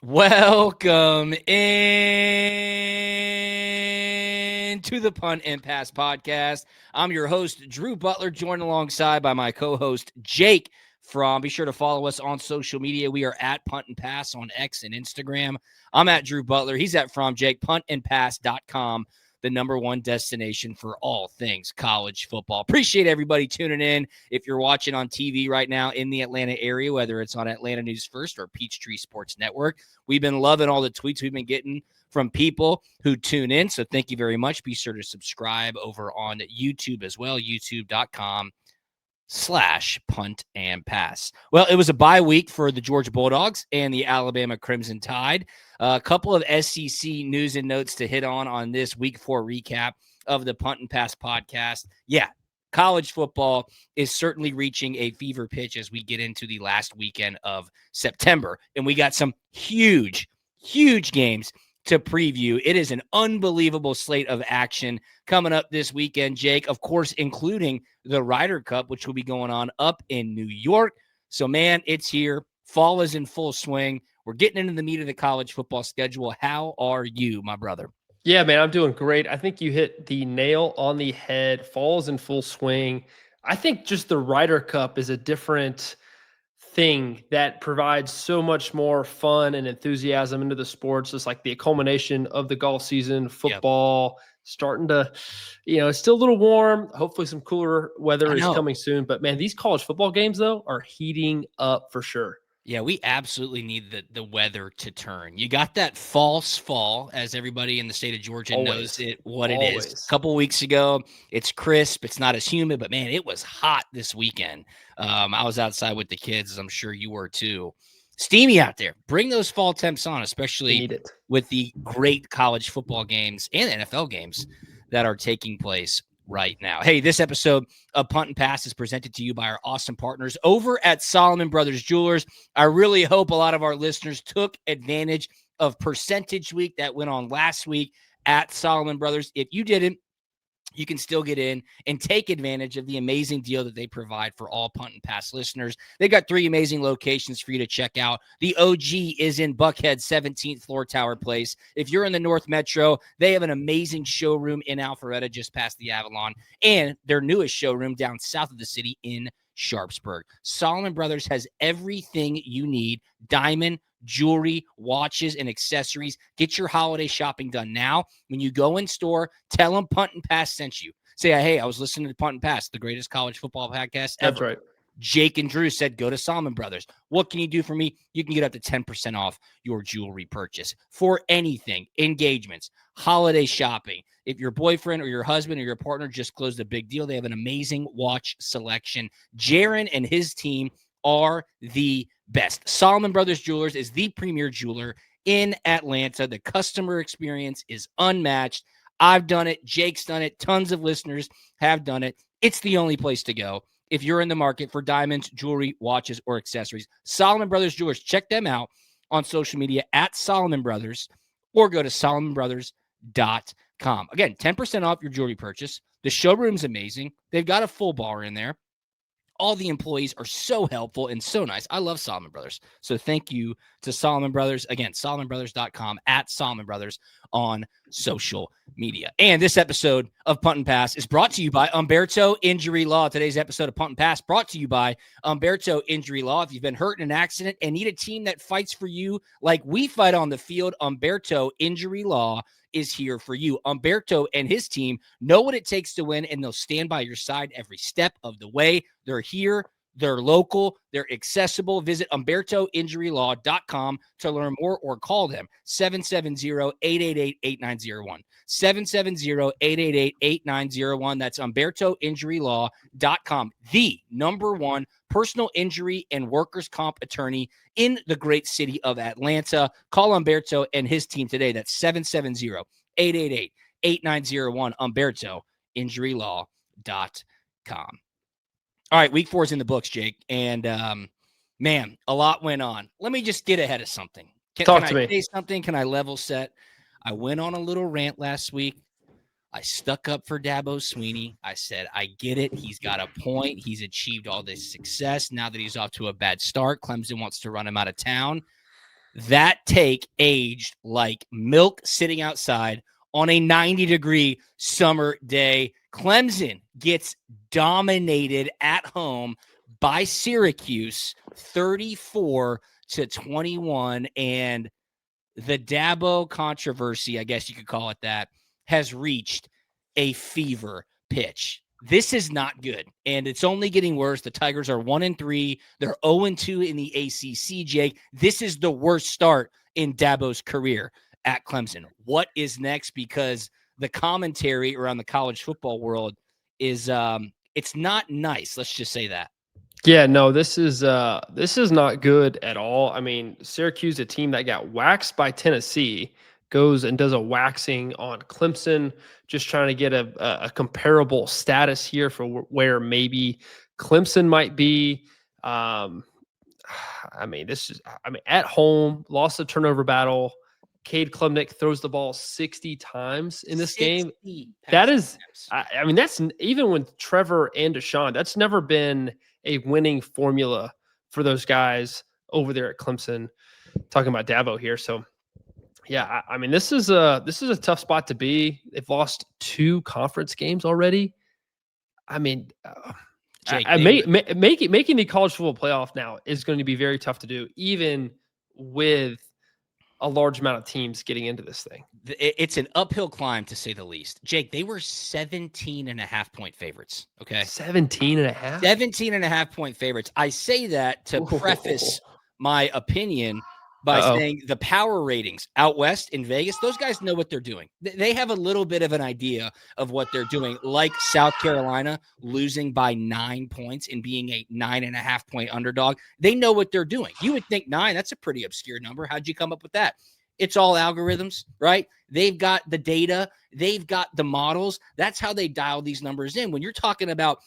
Welcome in to the Punt and Pass podcast. I'm your host, Drew Butler, joined alongside by my co-host, Jake Fromm. Be sure to follow us on social media. We are at Punt and Pass on X and Instagram. I'm at Drew Butler. He's at Fromm Jake. Puntandpass.com, the number one destination for all things college football. Appreciate everybody tuning in. If you're watching on TV right now in the Atlanta area, whether it's on Atlanta News First or Peachtree Sports Network, we've been loving all the tweets we've been getting from people who tune in. So thank you very much. Be sure to subscribe over on YouTube as well, youtube.com/punt and pass. Well, it was a bye week for the Georgia Bulldogs and the Alabama Crimson Tide. A couple of SEC news and notes to hit on this week 4 recap of the Punt and Pass podcast. Yeah, college football is certainly reaching a fever pitch as we get into the last weekend of September. And we got some huge games to preview. It is an unbelievable slate of action coming up this weekend, Jake, of course, including the Ryder Cup, which will be going on up in New York. So, man, it's here. Fall is in full swing. We're getting into the meat of the college football schedule. How are you, my brother? Yeah, man, I'm doing great. I think you hit the nail on the head. Fall is in full swing. I think just the Ryder Cup is a different thing that provides so much more fun and enthusiasm into the sports. Just like the culmination of the golf season, football starting to, it's still a little warm. Hopefully some cooler weather is coming soon. But man, these college football games though are heating up for sure. Yeah, we absolutely need the weather to turn. You got that false fall, as everybody in the state of Georgia knows what it is. A couple of weeks ago, it's crisp. It's not as humid, but, man, it was hot this weekend. I was outside with the kids, as I'm sure you were too. Steamy out there. Bring those fall temps on, especially with the great college football games and NFL games that are taking place right now. Hey, this episode of Punt and Pass is presented to you by our awesome partners over at Solomon Brothers Jewelers. I really hope a lot of our listeners took advantage of Percentage Week that went on last week at Solomon Brothers. If you didn't, you can still get in and take advantage of the amazing deal that they provide for all Punt and Pass listeners. They've got 3 amazing locations for you to check out. The OG is in Buckhead, 17th floor Tower Place. If you're in the North Metro, they have an amazing showroom in Alpharetta just past the Avalon, and their newest showroom down south of the city in Sharpsburg. Solomon Brothers has everything you need: diamond, jewelry, watches, and accessories. Get your holiday shopping done now. When you go in store, tell them Punt and Pass sent you. Say, hey, I was listening to Punt and Pass, the greatest college football podcast ever. That's right. Jake and Drew said, go to Solomon Brothers. What can you do for me? You can get up to 10% off your jewelry purchase for anything, engagements, holiday shopping. If your boyfriend or your husband or your partner just closed a big deal, they have an amazing watch selection. Jaron and his team are the best. Solomon Brothers Jewelers is the premier jeweler in Atlanta. The customer experience is unmatched. I've done it. Jake's done it. Tons of listeners have done it. It's the only place to go if you're in the market for diamonds, jewelry, watches, or accessories. Solomon Brothers Jewelers. Check them out on social media at Solomon Brothers, or go to SolomonBrothers.com. Again, 10% off your jewelry purchase. The showroom's amazing. They've got a full bar in there. All the employees are so helpful and so nice. I love Solomon Brothers. So thank you to Solomon Brothers. Again, SolomonBrothers.com, at Solomon Brothers on social media. And this episode of Punt and Pass is brought to you by Humberto Injury Law. Today's episode of Punt and Pass brought to you by Humberto Injury Law. If you've been hurt in an accident and need a team that fights for you like we fight on the field, Humberto Injury Law is here for you. Humberto and his team know what it takes to win, and they'll stand by your side every step of the way. They're here. They're local. They're accessible. Visit HumbertoInjuryLaw.com to learn more, or call them 770-888-8901. 770-888-8901. That's HumbertoInjuryLaw.com. The #1 personal injury and workers' comp attorney in the great city of Atlanta. Call Humberto and his team today. That's 770-888-8901. HumbertoInjuryLaw.com. All right, week 4 is in the books, Jake. And, man, a lot went on. Let me just get ahead of something. Can I say something? Can I level set? I went on a little rant last week. I stuck up for Dabo Sweeney. I said, I get it. He's got a point. He's achieved all this success. Now that he's off to a bad start, Clemson wants to run him out of town. That take aged like milk sitting outside on a 90-degree summer day. Clemson gets dominated at home by Syracuse 34-21. And the Dabo controversy, I guess you could call it that, has reached a fever pitch. This is not good, and it's only getting worse. The Tigers are 1-3. They're 0-2 in the ACC, Jake. This is the worst start in Dabo's career at Clemson. What is next? Because the commentary around the college football world is it's not nice. Let's just say that. Yeah, no, this is not good at all. I mean, Syracuse, a team that got waxed by Tennessee, goes and does a waxing on Clemson, just trying to get a comparable status here for where maybe Clemson might be. I mean, at home, lost the turnover battle. Cade Klubnik throws the ball 60 times in this game. That is, I mean, that's even with Trevor and Deshaun, that's never been a winning formula for those guys over there at Clemson. Talking about Dabo here. So yeah, I mean, this is a tough spot to be. They've lost 2 conference games already. I mean, Jake, making the college football playoff now is going to be very tough to do, even with a large amount of teams getting into this thing. It's an uphill climb, to say the least. Jake, they were 17.5-point favorites. Okay. 17.5? 17.5-point favorites. I say that to preface my opinion by saying the power ratings out west in Vegas, those guys know what they're doing. They have a little bit of an idea of what they're doing, like South Carolina losing by 9 points and being a 9.5-point underdog. They know what they're doing. You would think 9, that's a pretty obscure number. How'd you come up with that? It's all algorithms, right? They've got the data. They've got the models. That's how they dial these numbers in. When you're talking about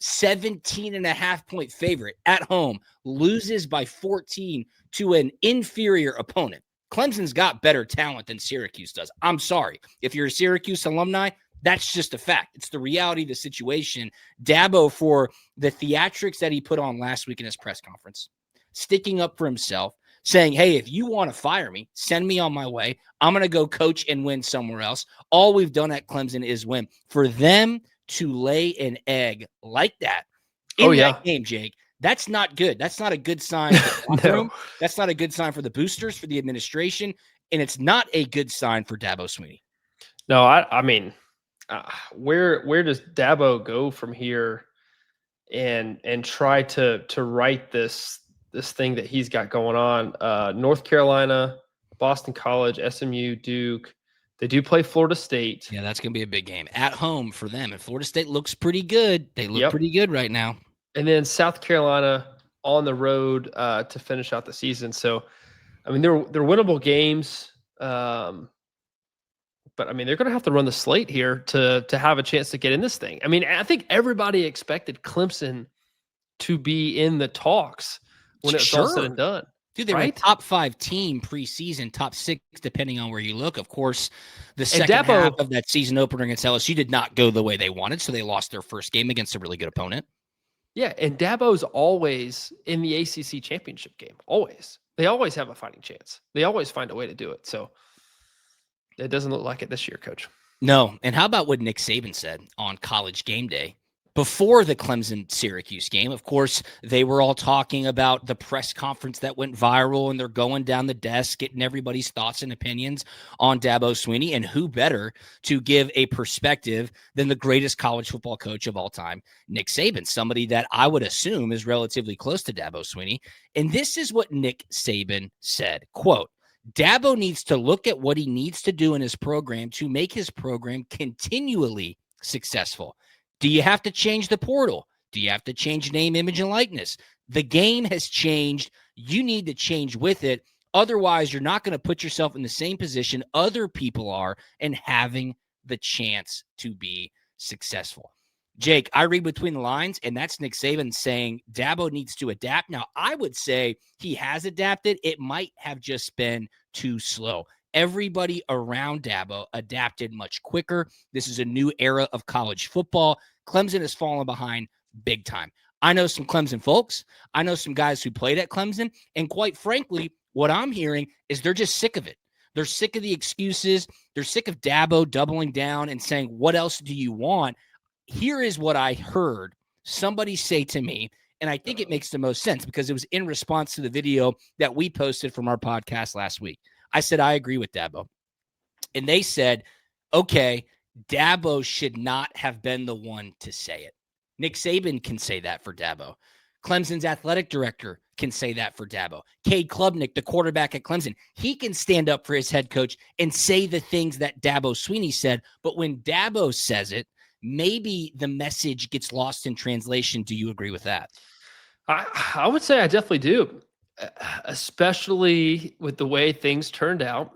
17.5-point favorite at home, loses by 14 to an inferior opponent. Clemson's got better talent than Syracuse does. I'm sorry. If you're a Syracuse alumni, that's just a fact. It's the reality of the situation. Dabo, for the theatrics that he put on last week in his press conference, sticking up for himself, saying, hey, if you want to fire me, send me on my way. I'm going to go coach and win somewhere else. All we've done at Clemson is win. For them to lay an egg like that in that game, Jake, that's not good. That's not a good sign for the locker room. That's not a good sign for the boosters, for the administration, and it's not a good sign for Dabo Swinney. No, I mean, where does Dabo go from here and try to right this thing that he's got going on? North Carolina, Boston College, SMU, Duke. They do play Florida State. Yeah, that's going to be a big game at home for them. And Florida State looks pretty good. They look pretty good right now. And then South Carolina on the road to finish out the season. So, I mean, they're winnable games. But, I mean, they're going to have to run the slate here to have a chance to get in this thing. I mean, I think everybody expected Clemson to be in the talks when it's all said and done. Dude, they were a top 5 team preseason, top 6, depending on where you look. Of course, the second half of that season opener against LSU did not go the way they wanted, so they lost their first game against a really good opponent. Yeah, and Dabo's always in the ACC championship game. Always. They always have a fighting chance. They always find a way to do it. So it doesn't look like it this year, Coach. No. And how about what Nick Saban said on College Game Day? Before the Clemson-Syracuse game, of course, they were all talking about the press conference that went viral, and they're going down the desk, getting everybody's thoughts and opinions on Dabo Swinney. And who better to give a perspective than the greatest college football coach of all time, Nick Saban, somebody that I would assume is relatively close to Dabo Swinney. And this is what Nick Saban said, quote, Dabo needs to look at what he needs to do in his program to make his program continually successful. Do you have to change the portal? Do you have to change name, image, and likeness? The game has changed. You need to change with it. Otherwise, you're not going to put yourself in the same position other people are and having the chance to be successful. Jake, I read between the lines, and that's Nick Saban saying Dabo needs to adapt. Now, I would say he has adapted. It might have just been too slow. Everybody around Dabo adapted much quicker. This is a new era of college football. Clemson has fallen behind big time. I know some Clemson folks. I know some guys who played at Clemson. And quite frankly, What I'm hearing is they're just sick of it. They're sick of the excuses. They're sick of Dabo doubling down and saying, what else do you want? Here is what I heard somebody say to me, and I think it makes the most sense because it was in response to the video that we posted from our podcast last week. I said, I agree with Dabo. And they said, okay, Dabo should not have been the one to say it. Nick Saban can say that for Dabo. Clemson's athletic director can say that for Dabo. Cade Klubnik, the quarterback at Clemson, he can stand up for his head coach and say the things that Dabo Swinney said. But when Dabo says it, maybe the message gets lost in translation. Do you agree with that? I would say I definitely do, especially with the way things turned out,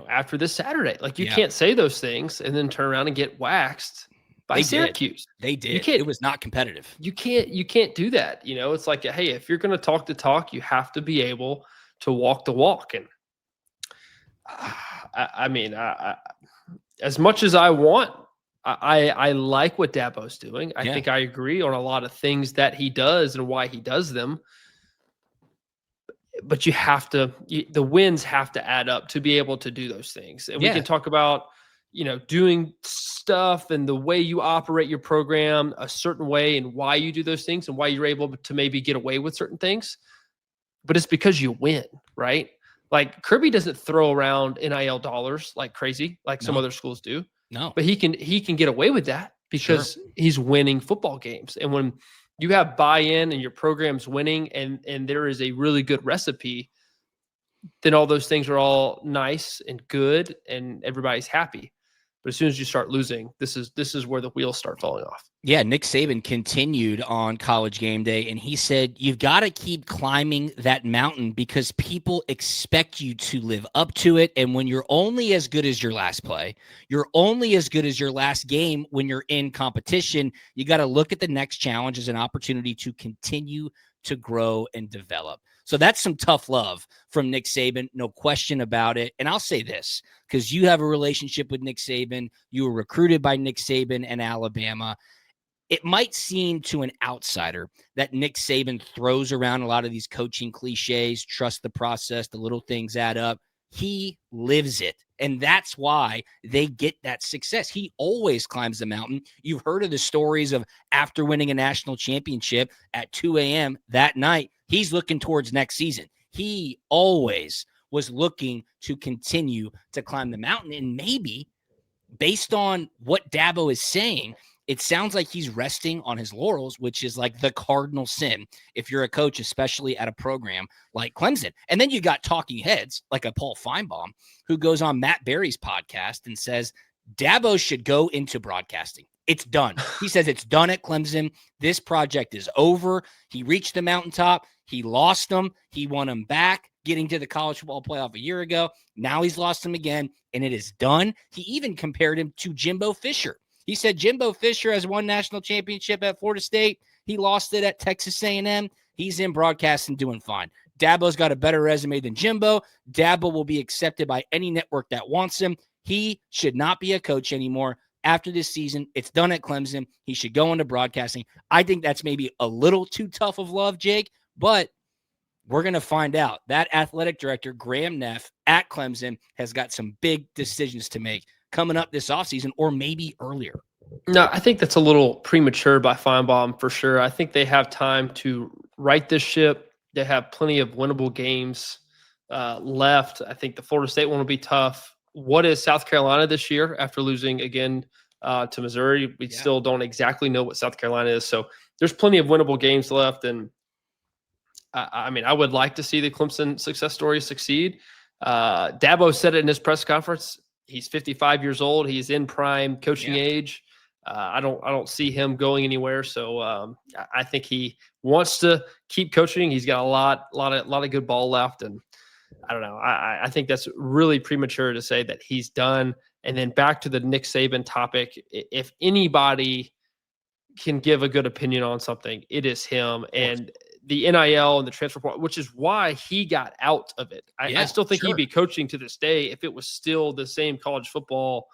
after this Saturday. Like, you can't say those things and then turn around and get waxed by Syracuse. They did. It was not competitive. You can't do that. It's like, hey, if you're going to talk the talk, you have to be able to walk the walk. And as much as I want, I like what Dabo's doing. I think I agree on a lot of things that he does and why he does them. But the wins have to add up to be able to do those things. And we can talk about, doing stuff and the way you operate your program a certain way and why you do those things and why you're able to maybe get away with certain things. But it's because you win, right? Like, Kirby doesn't throw around NIL dollars like crazy, like some other schools do. No, but he can get away with that because he's winning football games. And when you have buy-in and your program's winning and there is a really good recipe, then all those things are all nice and good and everybody's happy. But as soon as you start losing, this is where the wheels start falling off. Yeah, Nick Saban continued on College Game Day, and he said, you've got to keep climbing that mountain because people expect you to live up to it. And when you're only as good as your last play, you're only as good as your last game when you're in competition, you got to look at the next challenge as an opportunity to continue to grow and develop. So that's some tough love from Nick Saban, no question about it. And I'll say this, because you have a relationship with Nick Saban. You were recruited by Nick Saban in Alabama. It might seem to an outsider that Nick Saban throws around a lot of these coaching cliches, trust the process, the little things add up. He lives it. And that's why they get that success. He always climbs the mountain. You've heard of the stories of after winning a national championship at 2 a.m. that night, he's looking towards next season. He always was looking to continue to climb the mountain. And maybe based on what Dabo is saying, it sounds like he's resting on his laurels, which is like the cardinal sin if you're a coach, especially at a program like Clemson. And then you got talking heads like a Paul Finebaum who goes on Matt Berry's podcast and says Dabo should go into broadcasting. It's done. He says it's done at Clemson. This project is over. He reached the mountaintop. He lost them. He won them back, getting to the college football playoff a year ago. Now he's lost them again, and it is done. He even compared him to Jimbo Fisher. He said Jimbo Fisher has won national championship at Florida State. He lost it at Texas A&M. He's in broadcasting doing fine. Dabo's got a better resume than Jimbo. Dabo will be accepted by any network that wants him. He should not be a coach anymore. After this season, it's done at Clemson. He should go into broadcasting. I think that's maybe a little too tough of love, Jake, but we're going to find out. That athletic director, Graham Neff, at Clemson, has got some big decisions to make coming up this offseason or maybe earlier. No, I think that's a little premature by Finebaum for sure. I think they have time to right this ship. They have plenty of winnable games left. I think the Florida State one will be tough. What is South Carolina this year after losing again to Missouri? We still don't exactly know what South Carolina is. So there's plenty of winnable games left. And I would like to see the Clemson success story succeed. Dabo said it in his press conference. He's 55 years old. He's in prime coaching age. I don't see him going anywhere. So I think he wants to keep coaching. He's got a lot of good ball left, and I don't know. I think that's really premature to say that he's done. And then back to the Nick Saban topic. If anybody can give a good opinion on something, it is him. And the NIL and the transfer portal, which is why he got out of it. I still think he'd be coaching to this day if it was still the same college football,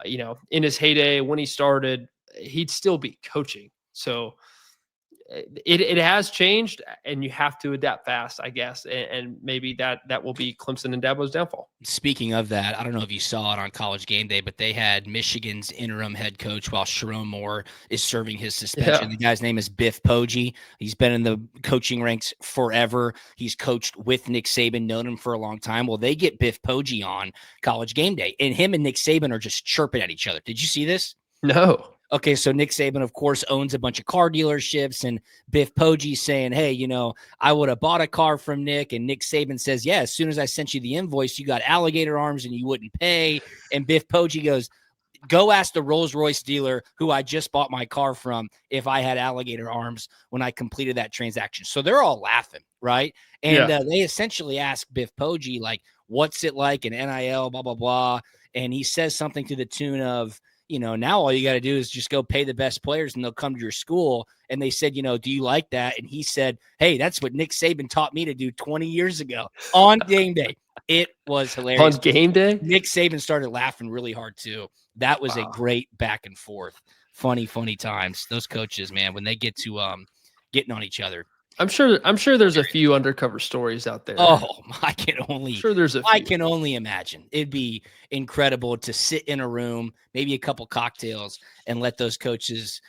in his heyday when he started, he'd still be coaching. So it has changed, and you have to adapt fast, I guess. And maybe that will be Clemson and Dabo's downfall. Speaking of that, I don't know if you saw it on College Game Day, but they had Michigan's interim head coach while Sharon Moore is serving his suspension. The guy's name is Biff Poggi. He's been in the coaching ranks forever. He's coached with Nick Saban, known him for a long time. Well, they get Biff Poggi on College Game Day, and him and Nick Saban are just chirping at each other. Did you see this? No. Okay, so Nick Saban, of course, owns a bunch of car dealerships, and Biff Poggi saying, hey, I would have bought a car from Nick, and Nick Saban says, yeah, as soon as I sent you the invoice, you got alligator arms and you wouldn't pay. And Biff Poggi goes, go ask the Rolls-Royce dealer who I just bought my car from if I had alligator arms when I completed that transaction. So they're all laughing, right? And they essentially ask Biff Poggi, like, what's it like in NIL, blah, blah, blah. And he says something to the tune of, now all you got to do is just go pay the best players and they'll come to your school. And they said, do you like that? And he said, hey, that's what Nick Saban taught me to do 20 years ago on game day. It was hilarious. On game day? Nick Saban started laughing really hard too. That was a great back and forth. Funny times. Those coaches, man, when they get to getting on each other. I'm sure there's a few undercover stories out there. Oh, I can only imagine. It'd be incredible to sit in a room, maybe a couple cocktails, and let those coaches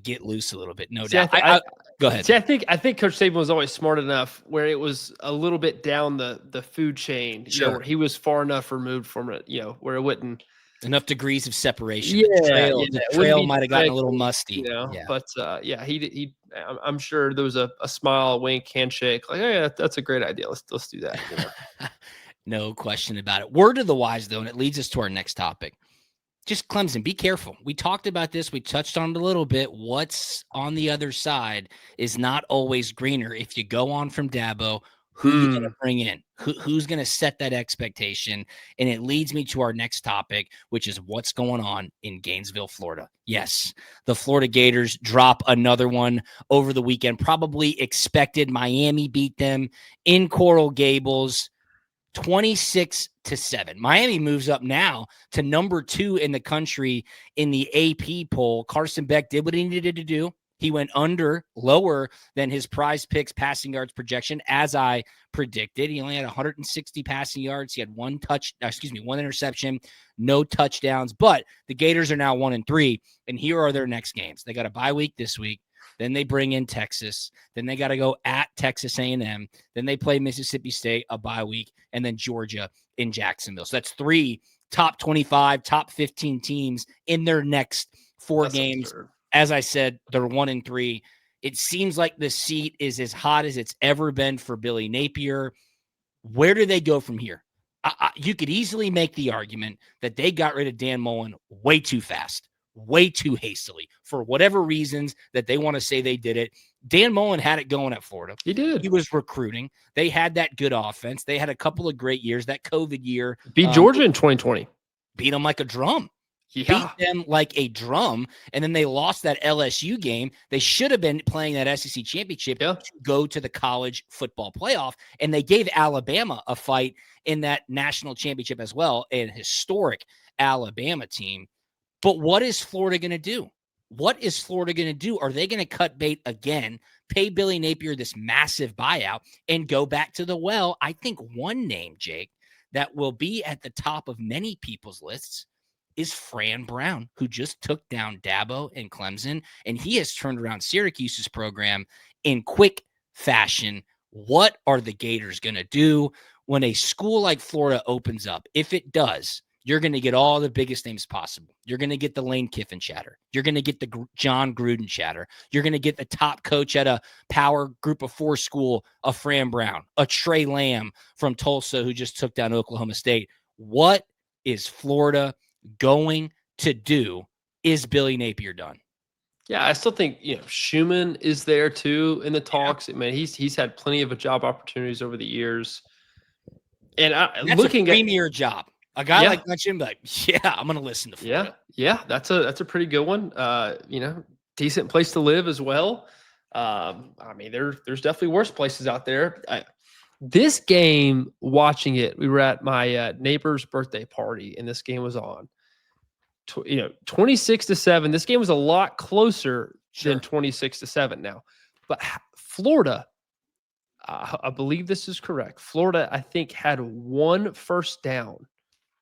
get loose a little bit. No doubt. Go ahead. See, I think Coach Saban was always smart enough where it was a little bit down the food chain, where he was far enough removed from it, where it wouldn't. Enough degrees of separation. Yeah, the trail might have gotten a little musty. But he I'm sure there was a smile, a wink, handshake. Like, yeah, that's a great idea. Let's do that. No question about it. Word to the wise, though, and it leads us to our next topic. Just Clemson, be careful. We talked about this. We touched on it a little bit. What's on the other side is not always greener. If you go on from Dabo, who are you going to bring in? Who's going to set that expectation? And it leads me to our next topic, which is what's going on in Gainesville, Florida. Yes, the Florida Gators drop another one over the weekend. Probably expected. Miami beat them in Coral Gables, 26-7. Miami moves up now to number 2 in the country in the AP poll. Carson Beck did what he needed to do. He went lower than his prize picks passing yards projection, as I predicted. He only had 160 passing yards. He had one interception, no touchdowns. But the Gators are now 1-3, and here are their next games. They got a bye week this week. Then they bring in Texas. Then they got to go at Texas A&M. Then they play Mississippi State, a bye week, and then Georgia in Jacksonville. So that's 3 top 25, top 15 teams in their next 4 games. Absurd. As I said, they're 1-3. It seems like the seat is as hot as it's ever been for Billy Napier. Where do they go from here? You could easily make the argument that they got rid of Dan Mullen way too fast, way too hastily, for whatever reasons that they want to say they did it. Dan Mullen had it going at Florida. He did. He was recruiting. They had that good offense. They had a couple of great years. That COVID year. Beat Georgia in 2020. Beat them like a drum. Beat them like a drum, and then they lost that LSU game. They should have been playing that SEC championship to go to the college football playoff, and they gave Alabama a fight in that national championship as well, an historic Alabama team. But what is Florida going to do? What is Florida going to do? Are they going to cut bait again, pay Billy Napier this massive buyout, and go back to the well? I think one name, Jake, that will be at the top of many people's lists is Fran Brown, who just took down Dabo and Clemson, and he has turned around Syracuse's program in quick fashion. What are the Gators going to do when a school like Florida opens up? If it does, you're going to get all the biggest names possible. You're going to get the Lane Kiffin chatter. You're going to get the John Gruden chatter. You're going to get the top coach at a power group of 4 school, a Fran Brown, a Trey Lamb from Tulsa who just took down Oklahoma State. What is Florida going to do? Is Billy Napier done? Yeah, I still think Schumann is there too in the talks. I mean, he's had plenty of job opportunities over the years, and that's looking a premier job. A guy like Hutchin, like, I'm going to listen to Florida. Yeah, that's a pretty good one. Decent place to live as well. I mean, there's definitely worse places out there. This game, watching it, we were at my neighbor's birthday party, and this game was on. 26-7. This game was a lot closer than 26-7 now. But Florida, I believe this is correct. Florida, I think, had 1 first down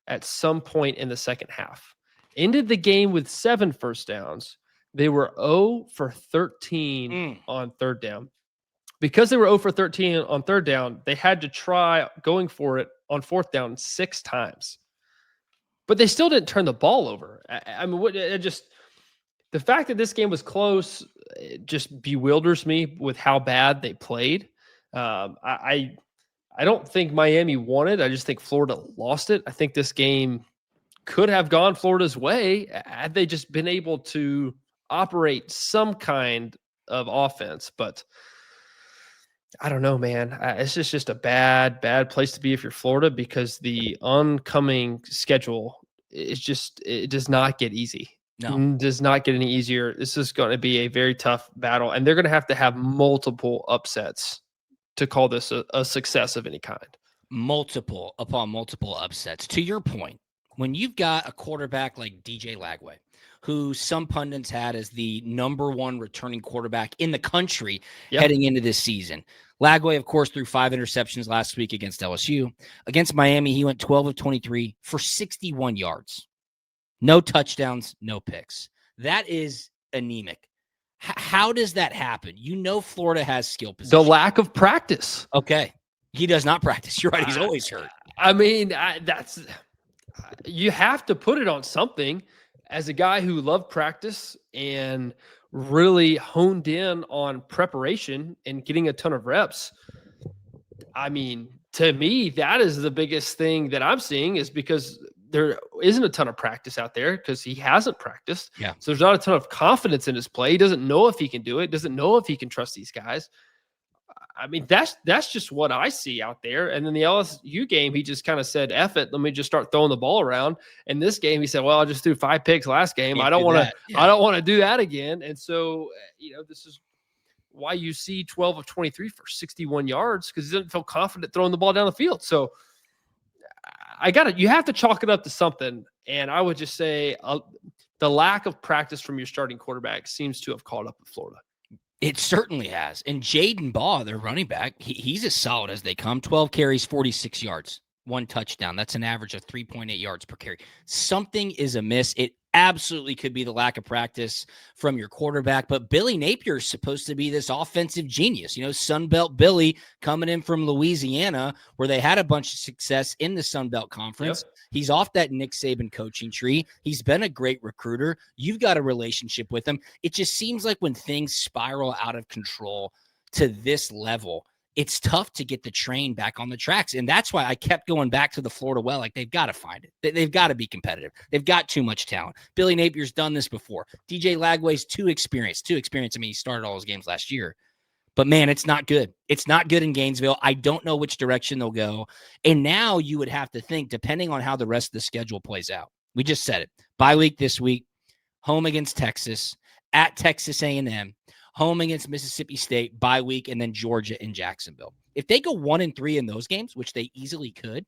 at some point in the second half. Ended the game with 7 first downs. They were 0 for 13 on third down. Because they were 0 for 13 on third down, they had to try going for it on fourth down 6 times. But they still didn't turn the ball over. I mean, the fact that this game was close, it just bewilders me with how bad they played. I don't think Miami won it. I just think Florida lost it. I think this game could have gone Florida's way had they just been able to operate some kind of offense. But I don't know, man. It's just a bad place to be if you're Florida, because the oncoming schedule it does not get easy. No. It does not get any easier. This is going to be a very tough battle, and they're going to have multiple upsets to call this a success of any kind. Multiple upon multiple upsets. To your point, when you've got a quarterback like DJ Lagway, who some pundits had as the number 1 returning quarterback in the country heading into this season. Lagway, of course, threw 5 interceptions last week against LSU. Against Miami, he went 12 of 23 for 61 yards. No touchdowns, no picks. That is anemic. How does that happen? Florida has skill position. The lack of practice. Okay. He does not practice. You're right. He's always hurt. I mean, you have to put it on something. As a guy who loved practice and really honed in on preparation and getting a ton of reps, I mean, to me, that is the biggest thing that I'm seeing, is because there isn't a ton of practice out there because he hasn't practiced. Yeah. So there's not a ton of confidence in his play. He doesn't know if he can do it. Doesn't know if he can trust these guys. I mean, that's just what I see out there. And then the LSU game, he just kind of said, F it, let me just start throwing the ball around. And this game, he said, well, I just threw 5 picks last game. I don't want to do that again. And so, this is why you see 12 of 23 for 61 yards, because he doesn't feel confident throwing the ball down the field. So you have to chalk it up to something. And I would just say the lack of practice from your starting quarterback seems to have caught up with Florida. It certainly has. And Jaden Baugh, their running back, he's as solid as they come. 12 carries, 46 yards, 1 touchdown. That's an average of 3.8 yards per carry. Something is amiss. It absolutely could be the lack of practice from your quarterback. But Billy Napier is supposed to be this offensive genius. Sunbelt Billy coming in from Louisiana, where they had a bunch of success in the Sunbelt Conference. Yep. He's off that Nick Saban coaching tree. He's been a great recruiter. You've got a relationship with him. It just seems like when things spiral out of control to this level, it's tough to get the train back on the tracks. And that's why I kept going back to the Florida well. Like, they've got to find it. They've got to be competitive. They've got too much talent. Billy Napier's done this before. DJ Lagway's too experienced. I mean, he started all his games last year. But, man, it's not good. It's not good in Gainesville. I don't know which direction they'll go. And now you would have to think, depending on how the rest of the schedule plays out. We just said it. Bye week this week. Home against Texas. At Texas A&M. Home against Mississippi State, bye week, and then Georgia and Jacksonville. If they go 1-3 in those games, which they easily could,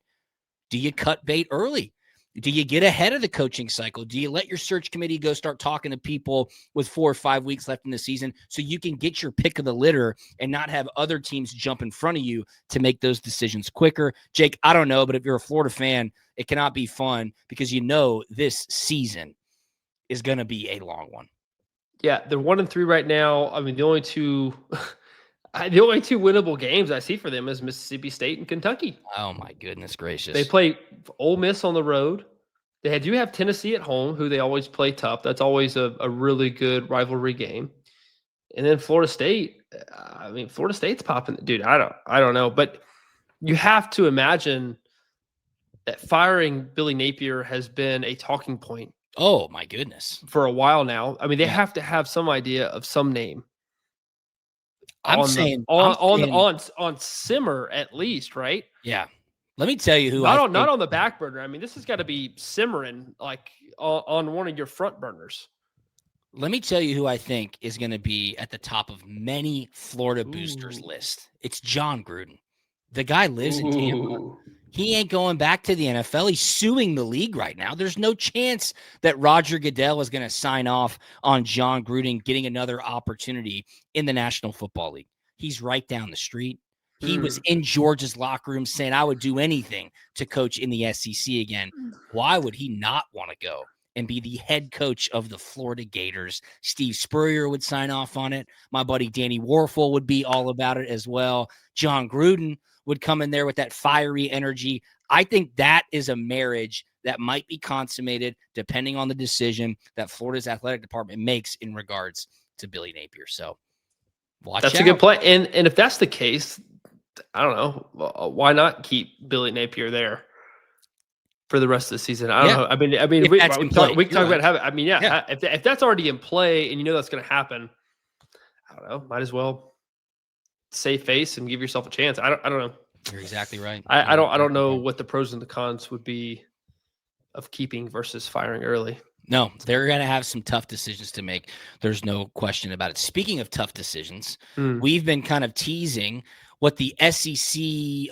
do you cut bait early? Do you get ahead of the coaching cycle? Do you let your search committee go start talking to people with 4 or 5 weeks left in the season so you can get your pick of the litter and not have other teams jump in front of you to make those decisions quicker? Jake, I don't know, but if you're a Florida fan, it cannot be fun because this season is going to be a long one. Yeah, they're 1-3 right now. I mean, the only two winnable games I see for them is Mississippi State and Kentucky. Oh my goodness gracious! They play Ole Miss on the road. They do have Tennessee at home, who they always play tough. That's always a really good rivalry game. And then Florida State. I mean, Florida State's popping, dude. I don't know, but you have to imagine that firing Billy Napier has been a talking point. Oh my goodness! For a while now. I mean, they have to have some idea of some name. I'm saying on simmer at least, right? Yeah. Let me tell you who. Not on the back burner. I mean, this has got to be simmering like on one of your front burners. Let me tell you who I think is going to be at the top of many Florida boosters list. It's John Gruden. The guy lives in Tampa. He ain't going back to the NFL. He's suing the league right now. There's no chance that Roger Goodell is going to sign off on Jon Gruden getting another opportunity in the National Football League. He's right down the street. He was in Georgia's locker room saying, I would do anything to coach in the SEC again. Why would he not want to go and be the head coach of the Florida Gators? Steve Spurrier would sign off on it. My buddy Danny Warfel would be all about it as well. Jon Gruden would come in there with that fiery energy. I think that is a marriage that might be consummated depending on the decision that Florida's athletic department makes in regards to Billy Napier. So watch out. That's a good point. And if that's the case, I don't know, why not keep Billy Napier there for the rest of the season? I don't know. I mean, we can talk about having. I mean, if that's already in play and you know that's going to happen, I don't know. Might as well save face and give yourself a chance. I don't know. You're exactly right. I don't know what the pros and the cons would be of keeping versus firing early. No, they're going to have some tough decisions to make. There's no question about it. Speaking of tough decisions, we've been kind of teasing what the SEC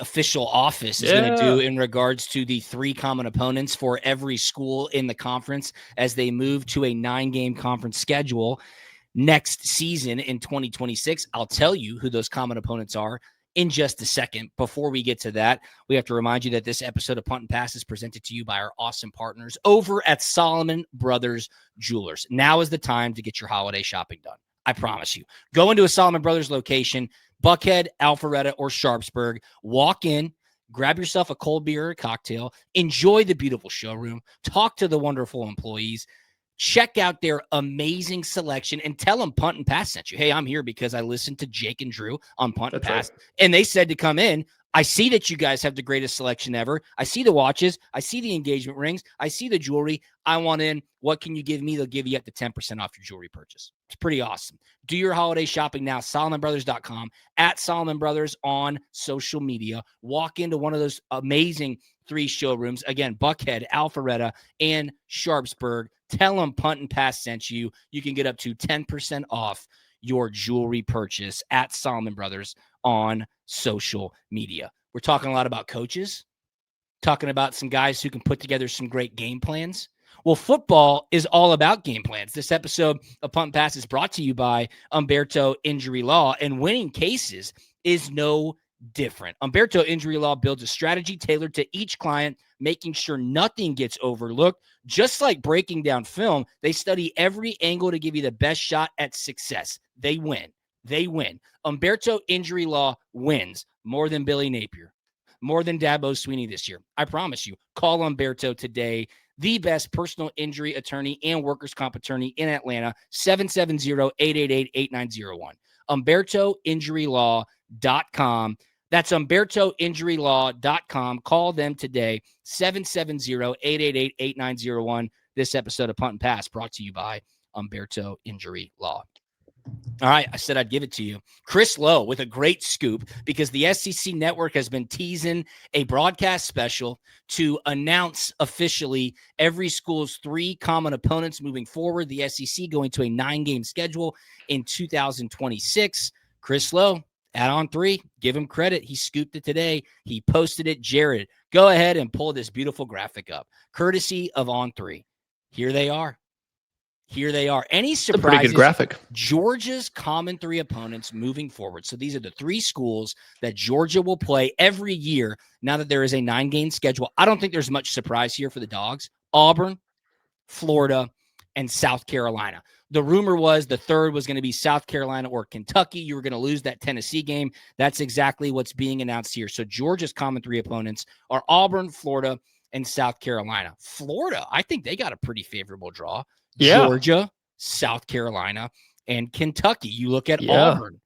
official office is going to do in regards to the 3 common opponents for every school in the conference as they move to a 9-game conference schedule next season in 2026. I'll tell you who those common opponents are in just a second. Before we get to that, we have to remind you that this episode of Punt and Pass is presented to you by our awesome partners over at Solomon Brothers Jewelers. Now is the time to get your holiday shopping done. I promise you. Go into a Solomon Brothers location, Buckhead, Alpharetta, or Sharpsburg. Walk in, grab yourself a cold beer or a cocktail, enjoy the beautiful showroom, talk to the wonderful employees, check out their amazing selection, and tell them Punt and Pass sent you. Hey, I'm here because I listened to Jake and Drew on Punt and Pass, and they said to come in. I see that you guys have the greatest selection ever. I see the watches. I see the engagement rings. I see the jewelry. I want in. What can you give me? They'll give you up to 10% off your jewelry purchase. It's pretty awesome. Do your holiday shopping now. SolomonBrothers.com, at Solomon Brothers on social media. Walk into one of those amazing 3 showrooms. Again, Buckhead, Alpharetta, and Sharpsburg. Tell them Punt and Pass sent you. You can get up to 10% off your jewelry purchase at Solomon Brothers on social media. We're talking a lot about coaches, talking about some guys who can put together some great game plans. Well, football is all about game plans. This episode of Punt and Pass is brought to you by Humberto Injury Law, and winning cases is no different. Humberto Injury Law builds a strategy tailored to each client, making sure nothing gets overlooked. Just like breaking down film, they study every angle to give you the best shot at success. They win. They win. Humberto Injury Law wins more than Billy Napier, more than Dabo Sweeney this year. I promise you. Call Humberto today, the best personal injury attorney and workers' comp attorney in Atlanta, 770-888-8901. HumbertoInjuryLaw.com. That's HumbertoInjuryLaw.com. Call them today, 770-888-8901. This episode of Punt and Pass brought to you by Humberto Injury Law. All right, I said I'd give it to you. Chris Lowe with a great scoop because the SEC Network has been teasing a broadcast special to announce officially every school's 3 common opponents moving forward. The SEC going to a 9-game schedule in 2026. Chris Lowe, add on 3. Give him credit. He scooped it today. He posted it. Jared, go ahead and pull this beautiful graphic up, courtesy of On 3. Here they are. Here they are. Any surprises? Pretty good graphic. Georgia's common 3 opponents moving forward. So these are the 3 schools that Georgia will play every year now that there is a 9-game schedule. I don't think there's much surprise here for the Dogs. Auburn, Florida, and South Carolina. The rumor was the third was going to be South Carolina or Kentucky. You were going to lose that Tennessee game. That's exactly what's being announced here. So Georgia's common 3 opponents are Auburn, Florida, and South Carolina. Florida, I think they got a pretty favorable draw. Yeah. Georgia, South Carolina, and Kentucky. You look at Auburn,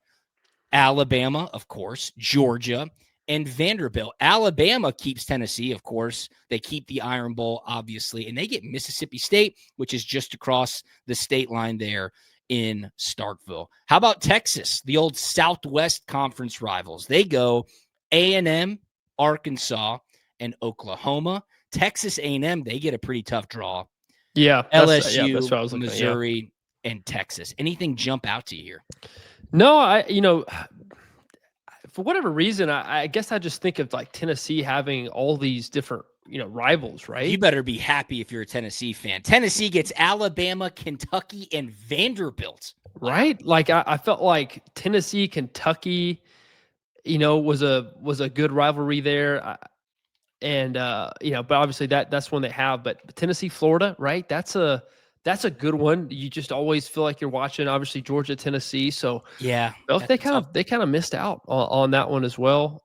Alabama, of course, Georgia, and Vanderbilt. Alabama keeps Tennessee, of course. They keep the Iron Bowl, obviously, and they get Mississippi State, which is just across the state line there in Starkville. How about Texas, the old Southwest Conference rivals? They go A&M, Arkansas, and Oklahoma. Texas A&M, they get a pretty tough draw. Yeah, LSU, that's what I was looking Missouri, and Texas. Anything jump out to you here? No, for whatever reason, I guess I just think of like Tennessee having all these different, rivals, right? You better be happy if you're a Tennessee fan. Tennessee gets Alabama, Kentucky, and Vanderbilt. Wow. Right? Like I felt like Tennessee, Kentucky, was a good rivalry there. But obviously that's one they have. But Tennessee, Florida, right? That's a good one. You just always feel like you're watching, obviously Georgia, Tennessee. So yeah, they kind of missed out on that one as well.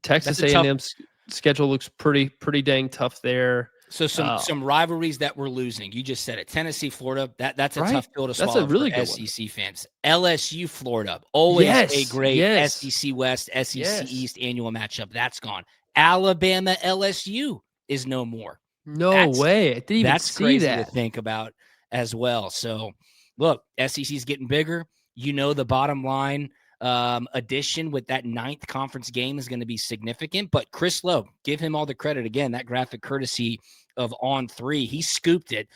Texas A&M's schedule looks pretty dang tough there. So some rivalries that we're losing. You just said it. Tennessee, Florida. That's a tough pill to swallow. That's a really good SEC fans. LSU, Florida. Always a great SEC West, SEC East annual matchup. That's gone. Alabama, LSU is no more. No way. I didn't even see that. That's crazy to think about as well. So look, SEC's getting bigger. The bottom line addition with that 9th conference game is going to be significant. But Chris Lowe, give him all the credit. Again, that graphic courtesy of On 3. He scooped it.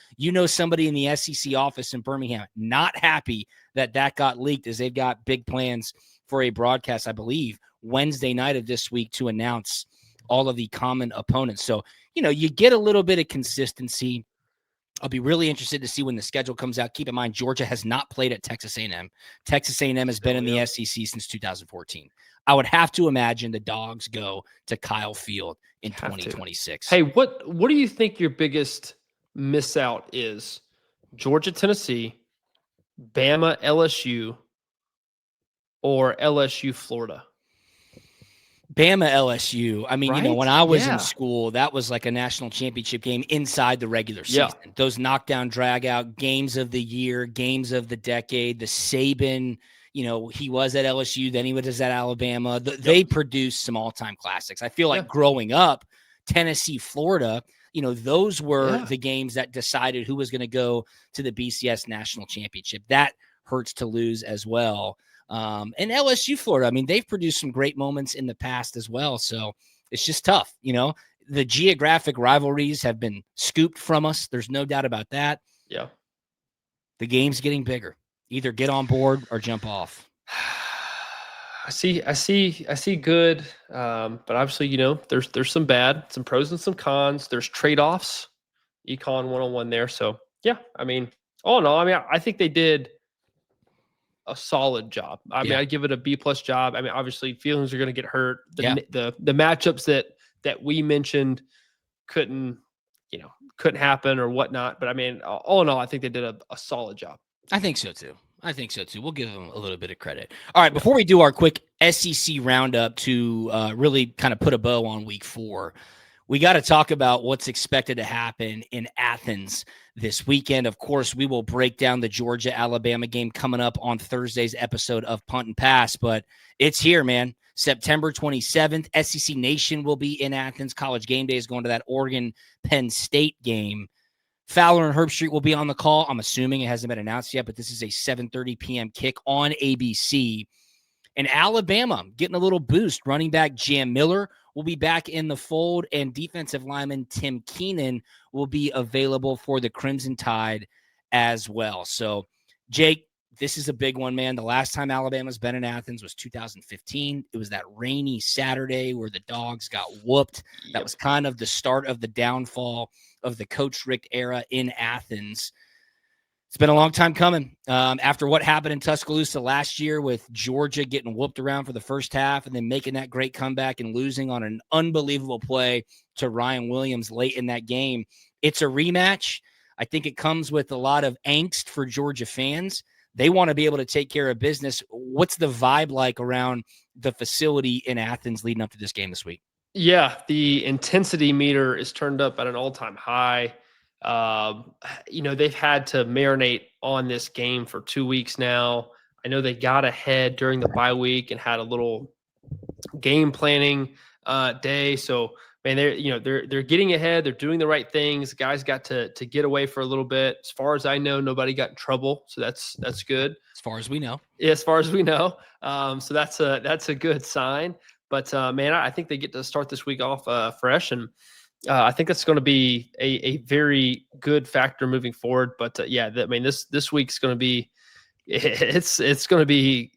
Somebody in the SEC office in Birmingham not happy that got leaked, as they've got big plans for a broadcast, I believe, Wednesday night of this week to announce all of the common opponents. So, you get a little bit of consistency. I'll be really interested to see when the schedule comes out. Keep in mind, Georgia has not played at Texas A&M. Texas A&M has been in the SEC since 2014. I would have to imagine the Dogs go to Kyle Field in 2026. Hey, what do you think your biggest miss out is? Georgia, Tennessee, Bama, LSU, or LSU, Florida? Bama, LSU. I mean, when I was in school, that was like a national championship game inside the regular season. Yeah. Those knockdown, drag out games of the year, games of the decade. The Saban, he was at LSU, then he was at Alabama. They produced some all-time classics. I feel like growing up, Tennessee, Florida, those were the games that decided who was going to go to the BCS national championship. That hurts to lose as well. And LSU, Florida, I mean, they've produced some great moments in the past as well. So it's just tough. The geographic rivalries have been scooped from us. There's no doubt about that. Yeah. The game's getting bigger. Either get on board or jump off. I see good. But obviously, there's some bad, some pros and some cons. There's trade-offs, econ 101 there. So yeah, I mean, all in all, I think they did a solid job. I mean, I'd give it a B+ job. I mean, obviously feelings are going to get hurt. The matchups that we mentioned couldn't happen or whatnot. But I mean, all in all, I think they did a solid job. I think so too. We'll give them a little bit of credit. All right, before we do our quick SEC roundup to really kind of put a bow on week 4, we got to talk about what's expected to happen in Athens this weekend. Of course, we will break down the Georgia-Alabama game coming up on Thursday's episode of Punt and Pass, but it's here, man. September 27th, SEC Nation will be in Athens. College Game Day is going to that Oregon-Penn State game. Fowler and Herbstreit will be on the call. I'm assuming it hasn't been announced yet, but this is a 7:30 p.m. kick on ABC. And Alabama getting a little boost. Running back Jam Miller will be back in the fold, and defensive lineman Tim Keenan will be available for the Crimson Tide as well. So, Jake, this is a big one, man. The last time Alabama's been in Athens was 2015. It was that rainy Saturday where the Dogs got whooped. Yep. That was kind of the start of the downfall of the Coach Richt era in Athens. It's been a long time coming. After what happened in Tuscaloosa last year with Georgia getting whooped around for the first half and then making that great comeback and losing on an unbelievable play to Ryan Williams late in that game, it's a rematch. I think it comes with a lot of angst for Georgia fans. They want to be able to take care of business. What's the vibe like around the facility in Athens leading up to this game this week? Yeah, the intensity meter is turned up at an all-time high. They've had to marinate on this game for 2 weeks now. I know they got ahead during the bye week and had a little game planning day. So, man, they're getting ahead. They're doing the right things. Guys got to get away for a little bit. As far as I know, nobody got in trouble, so that's good. As far as we know. Yeah, as far as we know. So that's a good sign. But man, I think they get to start this week off fresh, and I think that's going to be a very good factor moving forward. But this week's going to be it's going to be,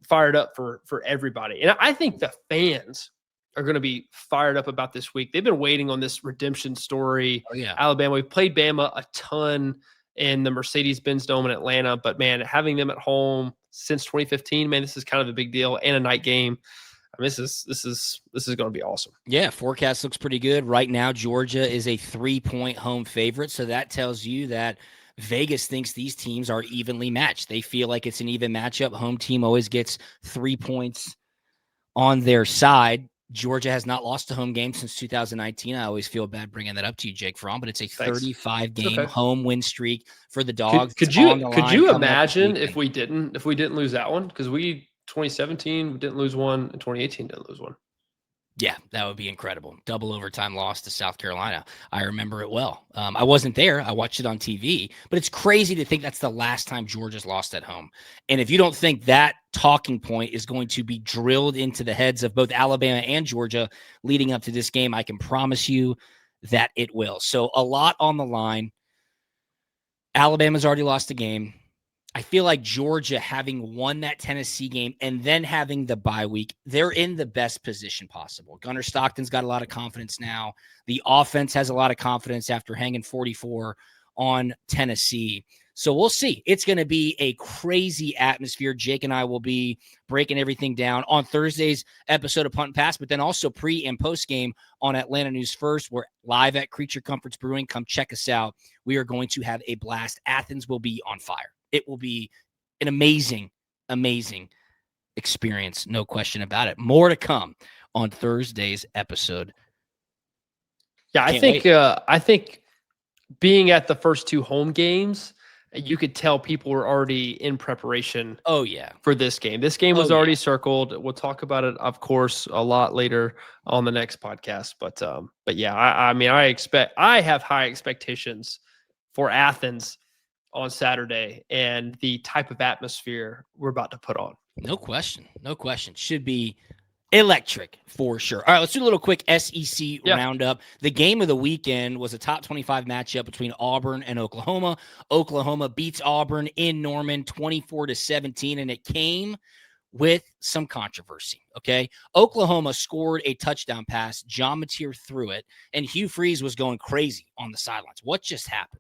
fired up for everybody. And I think the fans are going to be fired up about this week. They've been waiting on this redemption story. Oh, yeah. Alabama, we played Bama a ton in the Mercedes-Benz Dome in Atlanta, but man, having them at home since 2015, man, this is kind of a big deal, and a night game. I mean, this is going to be awesome. Yeah, forecast looks pretty good. Right now, Georgia is a 3-point home favorite, so that tells you that Vegas thinks these teams are evenly matched. They feel like it's an even matchup. Home team always gets 3 points on their side. Georgia has not lost a home game since 2019. I always feel bad bringing that up to you, Jake Fromm, but it's a 35-game home win streak for the Dogs. Could you imagine if we didn't lose that one? Because 2017 didn't lose one, and 2018 didn't lose one. Yeah, that would be incredible. Double overtime loss to South Carolina. I remember it well. I wasn't there. I watched it on TV, but it's crazy to think that's the last time Georgia's lost at home. And if you don't think that talking point is going to be drilled into the heads of both Alabama and Georgia leading up to this game, I can promise you that it will. So a lot on the line. Alabama's already lost a game. I feel like Georgia, having won that Tennessee game and then having the bye week, they're in the best position possible. Gunnar Stockton's got a lot of confidence now. The offense has a lot of confidence after hanging 44 on Tennessee. So we'll see. It's going to be a crazy atmosphere. Jake and I will be breaking everything down on Thursday's episode of Punt and Pass, but then also pre and post game on Atlanta News First. We're live at Creature Comforts Brewing. Come check us out. We are going to have a blast. Athens will be on fire. It will be an amazing, amazing experience. No question about it. More to come on Thursday's episode. Yeah, I think being at the first two home games, you could tell people were already in preparation. Oh, yeah. For this game. This game was already circled. We'll talk about it, of course, a lot later on the next podcast. But yeah, I have high expectations for Athens on Saturday and the type of atmosphere we're about to put on. No question. Should be electric for sure. All right, let's do a little quick SEC roundup. The game of the weekend was a top 25 matchup between Auburn and Oklahoma. Oklahoma beats Auburn in Norman 24-17, and it came with some controversy, okay? Oklahoma scored a touchdown pass. John Napier threw it, and Hugh Freeze was going crazy on the sidelines. What just happened?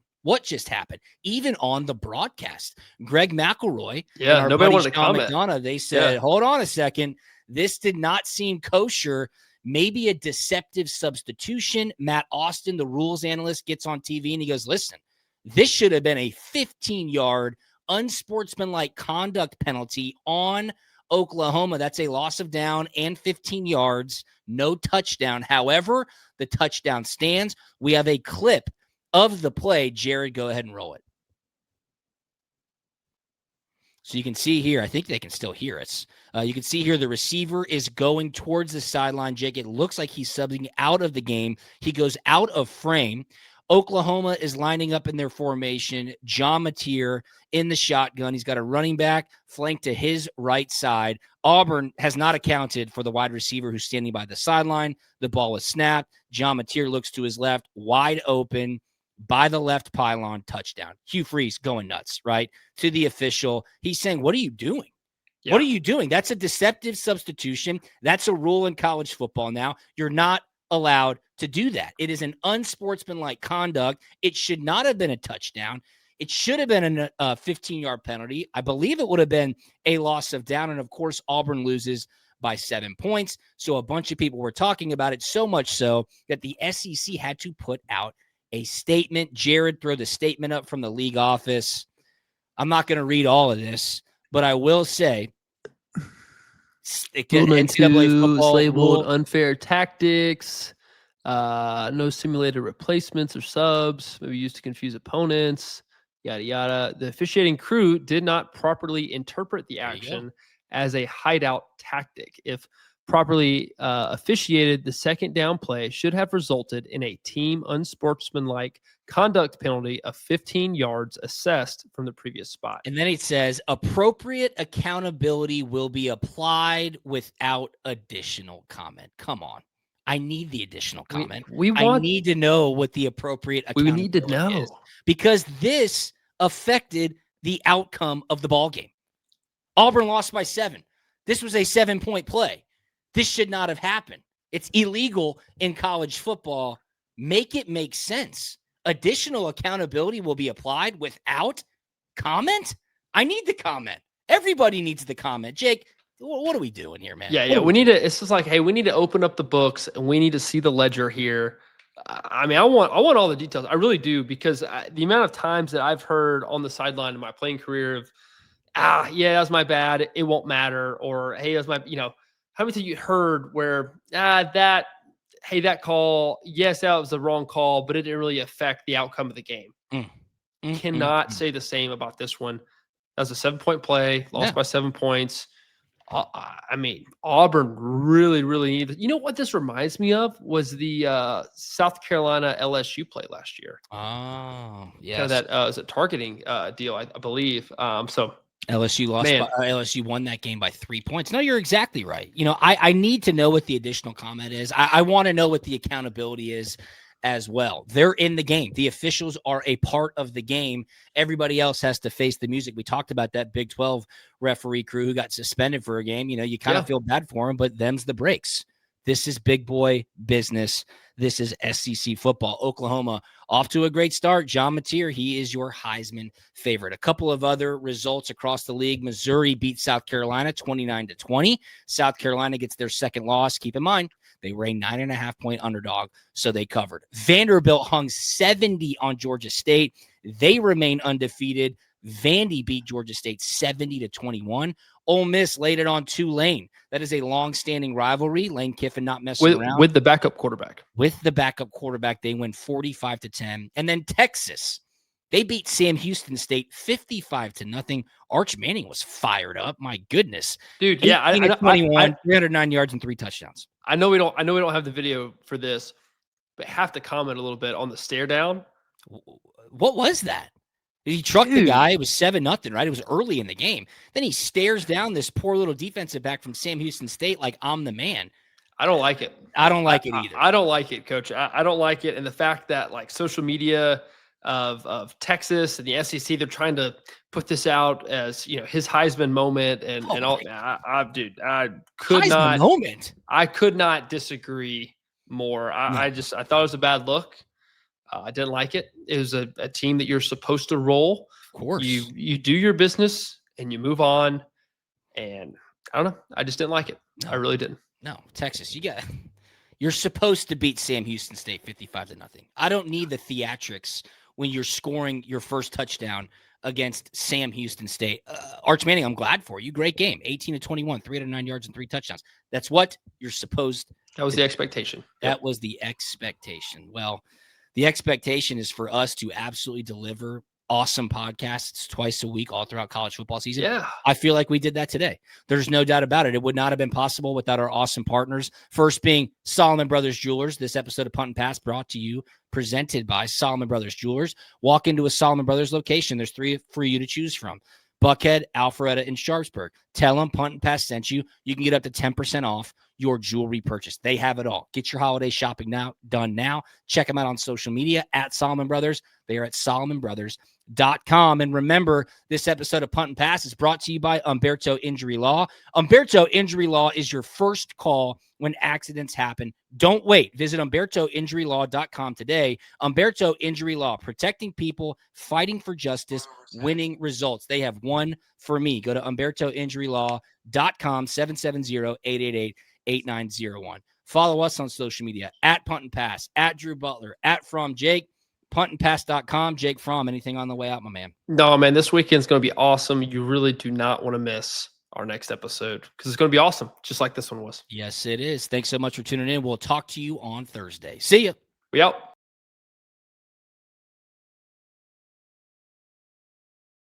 Even on the broadcast, Greg McElroy and our nobody wanted to Sean comment. McDonough, they said, hold on a second. This did not seem kosher. Maybe a deceptive substitution. Matt Austin, the rules analyst, gets on TV and he goes, listen, this should have been a 15-yard unsportsmanlike conduct penalty on Oklahoma. That's a loss of down and 15 yards, no touchdown. However, the touchdown stands. We have a clip of the play. Jared, go ahead and roll it. So you can see here, I think they can still hear us. You can see here the receiver is going towards the sideline. Jake, it looks like he's subbing out of the game. He goes out of frame. Oklahoma is lining up in their formation. John Napier in the shotgun. He's got a running back flanked to his right side. Auburn has not accounted for the wide receiver who's standing by the sideline. The ball is snapped. John Napier looks to his left, wide open. By the left pylon, touchdown. Hugh Freeze going nuts, right? To the official. He's saying, what are you doing? Yeah. What are you doing? That's a deceptive substitution. That's a rule in college football now. You're not allowed to do that. It is an unsportsmanlike conduct. It should not have been a touchdown. It should have been a 15-yard penalty. I believe it would have been a loss of down. And, of course, Auburn loses by 7 points. So a bunch of people were talking about it, so much so that the SEC had to put out a statement. Jared, throw the statement up from the league office. I'm not going to read all of this, but I will say NCAA football labeled unfair tactics, no simulated replacements or subs, maybe used to confuse opponents, yada, yada. The officiating crew did not properly interpret the action as a hideout tactic. If properly officiated, the second down play should have resulted in a team unsportsmanlike conduct penalty of 15 yards assessed from the previous spot. And then it says appropriate accountability will be applied without additional comment. Come on. I need the additional comment. I need to know what the appropriate accountability is, because this affected the outcome of the ball game. Auburn lost by 7. This was a 7-point play. This should not have happened. It's illegal in college football. Make it make sense. Additional accountability will be applied without comment. I need the comment. Everybody needs the comment. Jake, what are we doing here, man? Yeah. We need to. It's just like, hey, we need to open up the books and we need to see the ledger here. I mean, I want all the details. I really do, because the amount of times that I've heard on the sideline in my playing career of, yeah, that's my bad, it won't matter, or hey, that's my, how many times you heard where that call, yes, that was the wrong call, but it didn't really affect the outcome of the game. Cannot say the same about this one. That was a 7-point play, lost by 7 points. I mean, Auburn really, really needed. You know what this reminds me of was the South Carolina LSU play last year. Oh, yes. Kind of that was a targeting deal, I believe. So LSU lost. LSU won that game by 3 points. No, you're exactly right. I need to know what the additional comment is. I want to know what the accountability is as well. They're in the game. The officials are a part of the game. Everybody else has to face the music. We talked about that Big 12 referee crew who got suspended for a game. You kind of feel bad for them, but them's the breaks. This is big boy business. This is SEC football. Oklahoma off to a great start. John Napier, he is your Heisman favorite. A couple of other results across the league. Missouri beat South Carolina 29-20. South Carolina gets their second loss. Keep in mind, they were a 9.5-point underdog, so they covered. Vanderbilt hung 70 on Georgia State. They remain undefeated. Vandy beat Georgia State 70-21. Ole Miss laid it on Tulane. That is a long-standing rivalry. Lane Kiffin not messing around. With the backup quarterback. With the backup quarterback, they win 45-10. And then Texas, they beat Sam Houston State 55-0. Arch Manning was fired up. My goodness. Dude, yeah. 21, 309 yards and 3 touchdowns. I know we don't have the video for this, but have to comment a little bit on the stare down. What was that? He trucked the guy. It was 7-0, right? It was early in the game. Then he stares down this poor little defensive back from Sam Houston State like, I'm the man. I don't like it. I don't like it either. I don't like it, Coach. I don't like it. And the fact that like social media of Texas and the SEC, they're trying to put this out as, his Heisman moment and all. Dude, I could Heisman moment. I could not disagree more. I thought it was a bad look. I didn't like it. It was a team that you're supposed to roll. Of course. You do your business and you move on. And I don't know. I just didn't like it. No. I really didn't. No, Texas, you're supposed to beat Sam Houston State 55-0. I don't need the theatrics when you're scoring your first touchdown against Sam Houston State. Arch Manning, I'm glad for you. Great game. 18-21, 309 yards and 3 touchdowns. That's what you're supposed to. That was the expectation. That was the expectation. Well, the expectation is for us to absolutely deliver awesome podcasts twice a week all throughout college football season. Yeah. I feel like we did that today. There's no doubt about it. It would not have been possible without our awesome partners. First being Solomon Brothers Jewelers. This episode of Punt and Pass brought to you, presented by Solomon Brothers Jewelers. Walk into a Solomon Brothers location. There's 3 for you to choose from. Buckhead, Alpharetta, and Sharpsburg. Tell them Punt and Pass sent you. You can get up to 10% off your jewelry purchase. They have it all. Get your holiday shopping done now. Check them out on social media at Solomon Brothers. They are at SolomonBrothers.com. And remember, this episode of Punt and Pass is brought to you by Humberto Injury Law. Humberto Injury Law is your first call when accidents happen. Don't wait. Visit HumbertoInjuryLaw.com today. Humberto Injury Law, protecting people, fighting for justice, winning results. They have one for me. Go to HumbertoInjuryLaw.com, 770-888-8901. Follow us on social media at Punt and Pass, at Drew Butler, at Fromm Jake, puntandpass.com. Jake Fromm, anything on the way out, my man? No, man, this weekend's going to be awesome. You really do not want to miss our next episode because it's going to be awesome, just like this one was. Yes, it is. Thanks so much for tuning in. We'll talk to you on Thursday. See ya. We out.